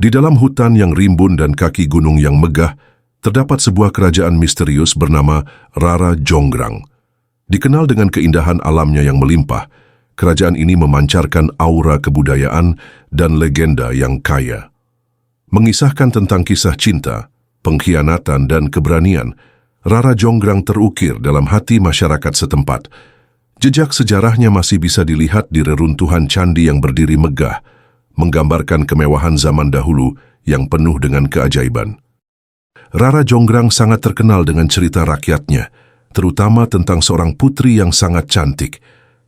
Di dalam hutan yang rimbun dan kaki gunung yang megah, terdapat sebuah kerajaan misterius bernama Rara Jonggrang. Dikenal dengan keindahan alamnya yang melimpah, kerajaan ini memancarkan aura kebudayaan dan legenda yang kaya. Mengisahkan tentang kisah cinta, pengkhianatan dan keberanian, Rara Jonggrang terukir dalam hati masyarakat setempat. Jejak sejarahnya masih bisa dilihat di reruntuhan candi yang berdiri megah, menggambarkan kemewahan zaman dahulu yang penuh dengan keajaiban. Rara Jonggrang sangat terkenal dengan cerita rakyatnya, terutama tentang seorang putri yang sangat cantik.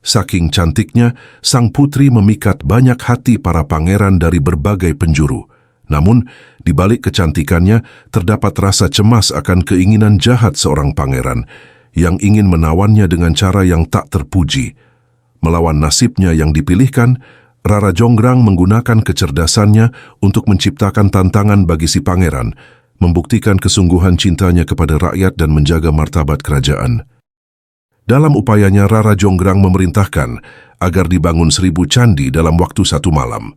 Saking cantiknya, sang putri memikat banyak hati para pangeran dari berbagai penjuru. Namun, di balik kecantikannya, terdapat rasa cemas akan keinginan jahat seorang pangeran yang ingin menawannya dengan cara yang tak terpuji. Melawan nasibnya yang dipilihkan, Rara Jonggrang menggunakan kecerdasannya untuk menciptakan tantangan bagi si pangeran, membuktikan kesungguhan cintanya kepada rakyat dan menjaga martabat kerajaan. Dalam upayanya, Rara Jonggrang memerintahkan agar dibangun 1000 candi dalam waktu 1 malam.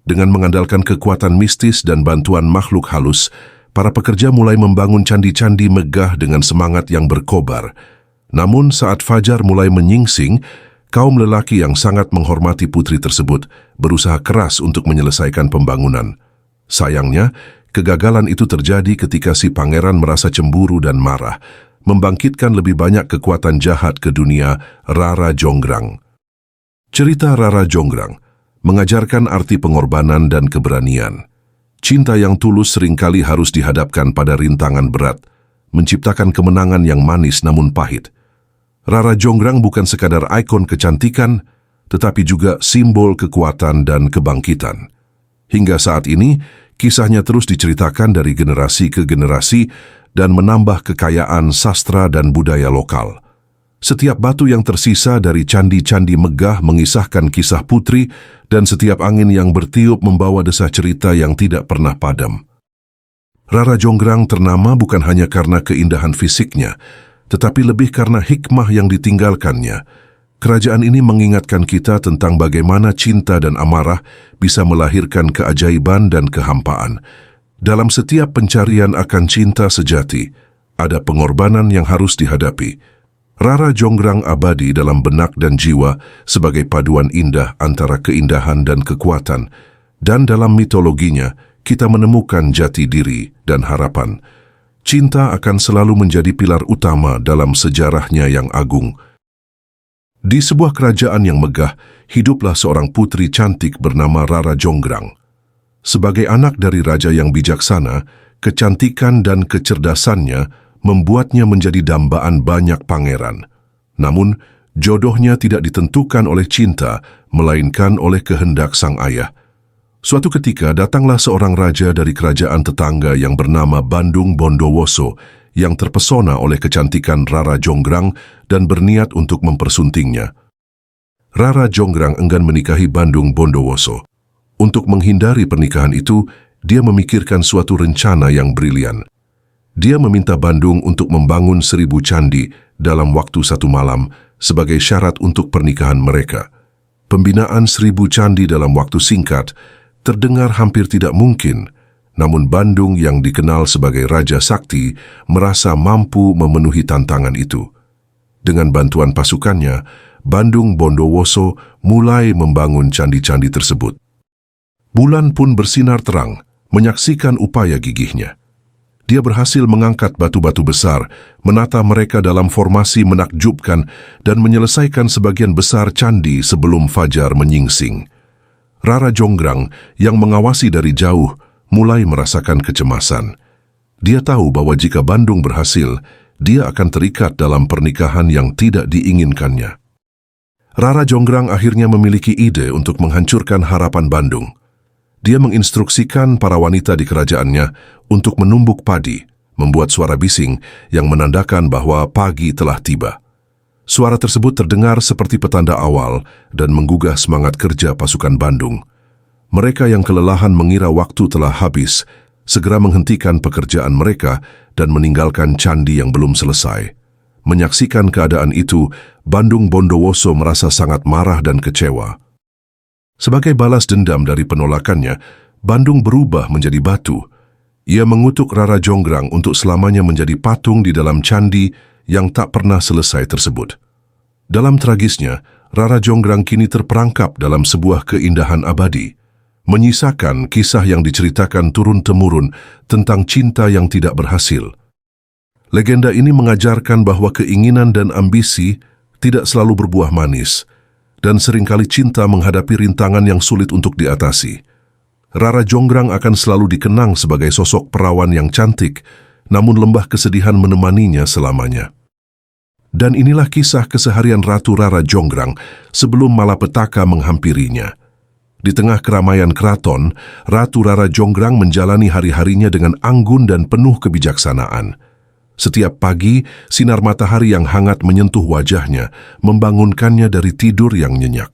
Dengan mengandalkan kekuatan mistis dan bantuan makhluk halus, para pekerja mulai membangun candi-candi megah dengan semangat yang berkobar. Namun saat fajar mulai menyingsing, kaum lelaki yang sangat menghormati putri tersebut berusaha keras untuk menyelesaikan pembangunan. Sayangnya, kegagalan itu terjadi ketika si pangeran merasa cemburu dan marah, membangkitkan lebih banyak kekuatan jahat ke dunia Rara Jonggrang. Cerita Rara Jonggrang mengajarkan arti pengorbanan dan keberanian. Cinta yang tulus seringkali harus dihadapkan pada rintangan berat, menciptakan kemenangan yang manis namun pahit. Rara Jonggrang bukan sekadar ikon kecantikan, tetapi juga simbol kekuatan dan kebangkitan. Hingga saat ini, kisahnya terus diceritakan dari generasi ke generasi dan menambah kekayaan sastra dan budaya lokal. Setiap batu yang tersisa dari candi-candi megah mengisahkan kisah putri, dan setiap angin yang bertiup membawa desah cerita yang tidak pernah padam. Rara Jonggrang ternama bukan hanya karena keindahan fisiknya, tetapi lebih karena hikmah yang ditinggalkannya. Kerajaan ini mengingatkan kita tentang bagaimana cinta dan amarah bisa melahirkan keajaiban dan kehampaan. Dalam setiap pencarian akan cinta sejati, ada pengorbanan yang harus dihadapi. Rara Jonggrang abadi dalam benak dan jiwa sebagai paduan indah antara keindahan dan kekuatan, dan dalam mitologinya kita menemukan jati diri dan harapan. Cinta akan selalu menjadi pilar utama dalam sejarahnya yang agung. Di sebuah kerajaan yang megah, hiduplah seorang putri cantik bernama Rara Jonggrang. Sebagai anak dari raja yang bijaksana, kecantikan dan kecerdasannya membuatnya menjadi dambaan banyak pangeran. Namun, jodohnya tidak ditentukan oleh cinta, melainkan oleh kehendak sang ayah. Suatu ketika datanglah seorang raja dari kerajaan tetangga yang bernama Bandung Bondowoso yang terpesona oleh kecantikan Rara Jonggrang dan berniat untuk mempersuntingnya. Rara Jonggrang enggan menikahi Bandung Bondowoso. Untuk menghindari pernikahan itu, dia memikirkan suatu rencana yang brilian. Dia meminta Bandung untuk membangun 1000 candi dalam waktu 1 malam sebagai syarat untuk pernikahan mereka. Pembinaan 1000 candi dalam waktu singkat terdengar hampir tidak mungkin, namun Bandung yang dikenal sebagai Raja Sakti merasa mampu memenuhi tantangan itu. Dengan bantuan pasukannya, Bandung Bondowoso mulai membangun candi-candi tersebut. Bulan pun bersinar terang, menyaksikan upaya gigihnya. Dia berhasil mengangkat batu-batu besar, menata mereka dalam formasi menakjubkan, dan menyelesaikan sebagian besar candi sebelum fajar menyingsing. Rara Jonggrang yang mengawasi dari jauh mulai merasakan kecemasan. Dia tahu bahwa jika Bandung berhasil, dia akan terikat dalam pernikahan yang tidak diinginkannya. Rara Jonggrang akhirnya memiliki ide untuk menghancurkan harapan Bandung. Dia menginstruksikan para wanita di kerajaannya untuk menumbuk padi, membuat suara bising yang menandakan bahwa pagi telah tiba. Suara tersebut terdengar seperti petanda awal dan menggugah semangat kerja pasukan Bandung. Mereka yang kelelahan mengira waktu telah habis, segera menghentikan pekerjaan mereka dan meninggalkan candi yang belum selesai. Menyaksikan keadaan itu, Bandung Bondowoso merasa sangat marah dan kecewa. Sebagai balas dendam dari penolakannya, Bandung berubah menjadi batu. Ia mengutuk Rara Jonggrang untuk selamanya menjadi patung di dalam candi yang tak pernah selesai tersebut. Dalam tragisnya, Rara Jonggrang kini terperangkap dalam sebuah keindahan abadi, menyisakan kisah yang diceritakan turun-temurun tentang cinta yang tidak berhasil. Legenda ini mengajarkan bahwa keinginan dan ambisi tidak selalu berbuah manis, dan seringkali cinta menghadapi rintangan yang sulit untuk diatasi. Rara Jonggrang akan selalu dikenang sebagai sosok perawan yang cantik, namun lembah kesedihan menemaninya selamanya. Dan inilah kisah keseharian Ratu Rara Jonggrang sebelum malapetaka menghampirinya. Di tengah keramaian keraton, Ratu Rara Jonggrang menjalani hari-harinya dengan anggun dan penuh kebijaksanaan. Setiap pagi, sinar matahari yang hangat menyentuh wajahnya, membangunkannya dari tidur yang nyenyak.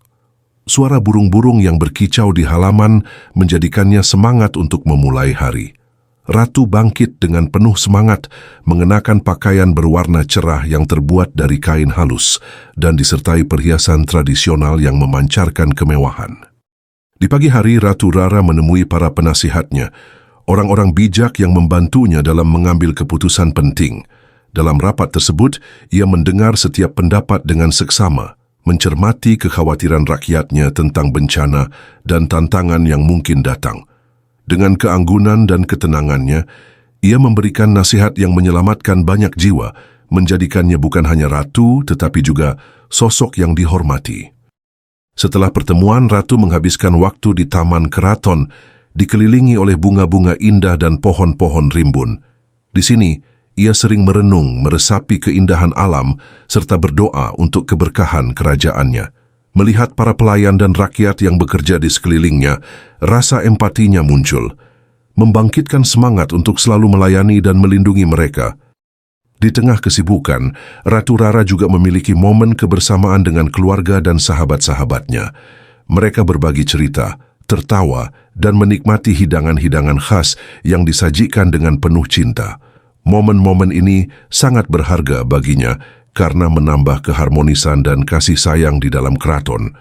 Suara burung-burung yang berkicau di halaman menjadikannya semangat untuk memulai hari. Ratu bangkit dengan penuh semangat, mengenakan pakaian berwarna cerah yang terbuat dari kain halus dan disertai perhiasan tradisional yang memancarkan kemewahan. Di pagi hari, Ratu Rara menemui para penasihatnya, orang-orang bijak yang membantunya dalam mengambil keputusan penting. Dalam rapat tersebut, ia mendengar setiap pendapat dengan seksama, mencermati kekhawatiran rakyatnya tentang bencana dan tantangan yang mungkin datang. Dengan keanggunan dan ketenangannya, ia memberikan nasihat yang menyelamatkan banyak jiwa, menjadikannya bukan hanya ratu tetapi juga sosok yang dihormati. Setelah pertemuan, Ratu menghabiskan waktu di taman keraton, dikelilingi oleh bunga-bunga indah dan pohon-pohon rimbun. Di sini, ia sering merenung, meresapi keindahan alam, serta berdoa untuk keberkahan kerajaannya. Melihat para pelayan dan rakyat yang bekerja di sekelilingnya, rasa empatinya muncul, membangkitkan semangat untuk selalu melayani dan melindungi mereka. Di tengah kesibukan, Ratu Rara juga memiliki momen kebersamaan dengan keluarga dan sahabat-sahabatnya. Mereka berbagi cerita, tertawa, dan menikmati hidangan-hidangan khas yang disajikan dengan penuh cinta. Momen-momen ini sangat berharga baginya karena menambah keharmonisan dan kasih sayang di dalam keraton.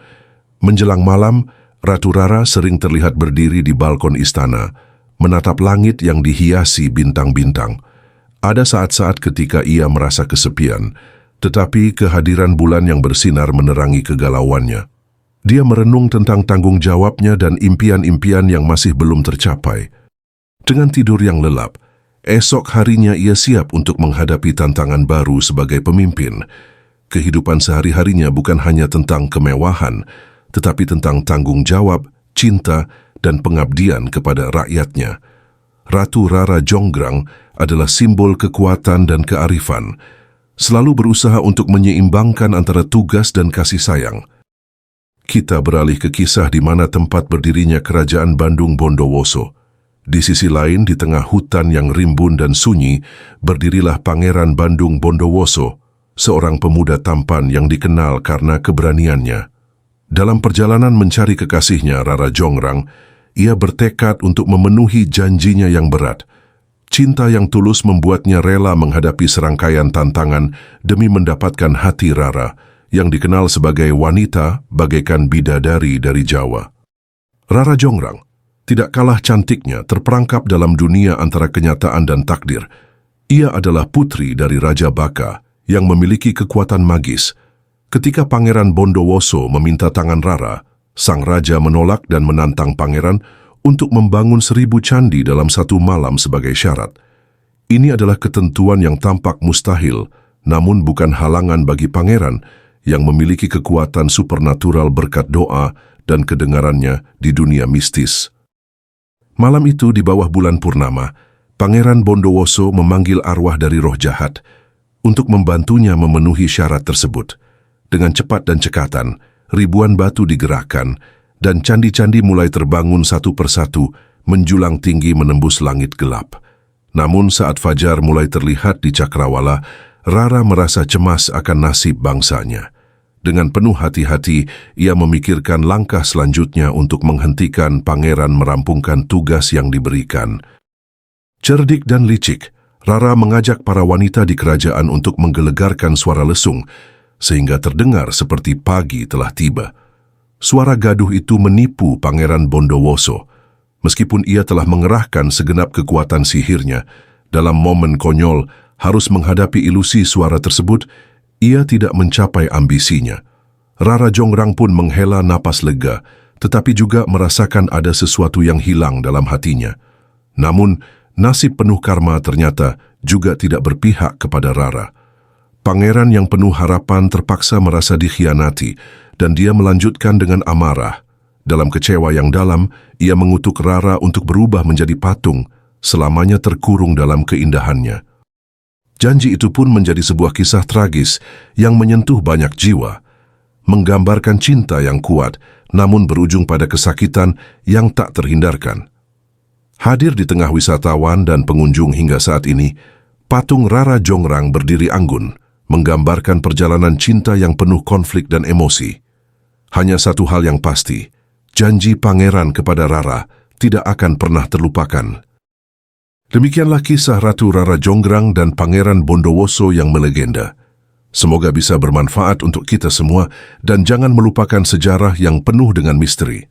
Menjelang malam, Ratu Rara sering terlihat berdiri di balkon istana, menatap langit yang dihiasi bintang-bintang. Ada saat-saat ketika ia merasa kesepian, tetapi kehadiran bulan yang bersinar menerangi kegalauannya. Dia merenung tentang tanggung jawabnya dan impian-impian yang masih belum tercapai. Dengan tidur yang lelap, esok harinya ia siap untuk menghadapi tantangan baru sebagai pemimpin. Kehidupan sehari-harinya bukan hanya tentang kemewahan, tetapi tentang tanggung jawab, cinta, dan pengabdian kepada rakyatnya. Ratu Rara Jonggrang adalah simbol kekuatan dan kearifan, selalu berusaha untuk menyeimbangkan antara tugas dan kasih sayang. Kita beralih ke kisah di mana tempat berdirinya Kerajaan Bandung Bondowoso. Di sisi lain, di tengah hutan yang rimbun dan sunyi, berdirilah Pangeran Bandung Bondowoso, seorang pemuda tampan yang dikenal karena keberaniannya. Dalam perjalanan mencari kekasihnya, Rara Jonggrang, ia bertekad untuk memenuhi janjinya yang berat. Cinta yang tulus membuatnya rela menghadapi serangkaian tantangan demi mendapatkan hati Rara, yang dikenal sebagai wanita bagaikan bidadari dari Jawa. Rara Jonggrang tidak kalah cantiknya terperangkap dalam dunia antara kenyataan dan takdir. Ia adalah putri dari Raja Baka yang memiliki kekuatan magis. Ketika Pangeran Bondowoso meminta tangan Rara, sang raja menolak dan menantang pangeran untuk membangun 1000 candi dalam satu malam sebagai syarat. Ini adalah ketentuan yang tampak mustahil, namun bukan halangan bagi pangeran yang memiliki kekuatan supernatural berkat doa dan kedengarannya di dunia mistis. Malam itu di bawah bulan purnama, Pangeran Bondowoso memanggil arwah dari roh jahat untuk membantunya memenuhi syarat tersebut. Dengan cepat dan cekatan, ribuan batu digerakkan dan candi-candi mulai terbangun satu persatu menjulang tinggi menembus langit gelap. Namun saat fajar mulai terlihat di cakrawala, Rara merasa cemas akan nasib bangsanya. Dengan penuh hati-hati, ia memikirkan langkah selanjutnya untuk menghentikan pangeran merampungkan tugas yang diberikan. Cerdik dan licik, Rara mengajak para wanita di kerajaan untuk menggelegarkan suara lesung, sehingga terdengar seperti pagi telah tiba. Suara gaduh itu menipu Pangeran Bondowoso. Meskipun ia telah mengerahkan segenap kekuatan sihirnya, dalam momen konyol harus menghadapi ilusi suara tersebut, ia tidak mencapai ambisinya. Rara Jongrang pun menghela napas lega, tetapi juga merasakan ada sesuatu yang hilang dalam hatinya. Namun, nasib penuh karma ternyata juga tidak berpihak kepada Rara. Pangeran yang penuh harapan terpaksa merasa dikhianati, dan dia melanjutkan dengan amarah. Dalam kecewa yang dalam, ia mengutuk Rara untuk berubah menjadi patung, selamanya terkurung dalam keindahannya. Janji itu pun menjadi sebuah kisah tragis yang menyentuh banyak jiwa, menggambarkan cinta yang kuat, namun berujung pada kesakitan yang tak terhindarkan. Hadir di tengah wisatawan dan pengunjung hingga saat ini, patung Rara Jongrang berdiri anggun, menggambarkan perjalanan cinta yang penuh konflik dan emosi. Hanya satu hal yang pasti, janji pangeran kepada Rara tidak akan pernah terlupakan. Demikianlah kisah Ratu Rara Jongrang dan Pangeran Bondowoso yang melegenda. Semoga bisa bermanfaat untuk kita semua dan jangan melupakan sejarah yang penuh dengan misteri.